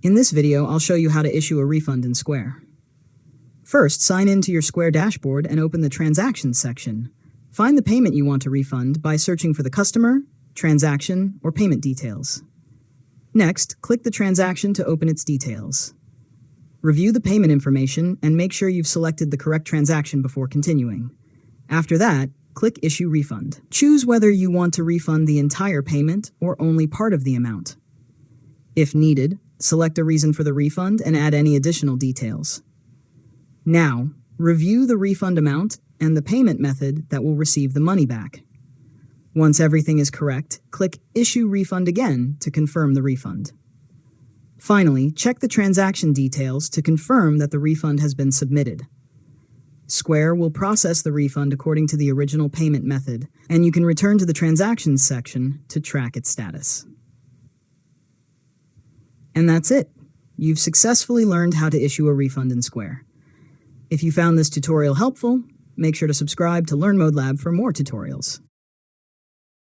In this video, I'll show you how to issue a refund in Square. First, sign in to your Square dashboard and open the Transactions section. Find the payment you want to refund by searching for the customer, transaction, or payment details. Next, click the transaction to open its details. Review the payment information and make sure you've selected the correct transaction before continuing. After that, click Issue Refund. Choose whether you want to refund the entire payment or only part of the amount. If needed, select a reason for the refund and add any additional details. Now, review the refund amount and the payment method that will receive the money back. Once everything is correct, click Issue Refund again to confirm the refund. Finally, check the transaction details to confirm that the refund has been submitted. Square will process the refund according to the original payment method, and you can return to the Transactions section to track its status. And that's it. You've successfully learned how to issue a refund in Square. If you found this tutorial helpful, make sure to subscribe to LearnModelab for more tutorials.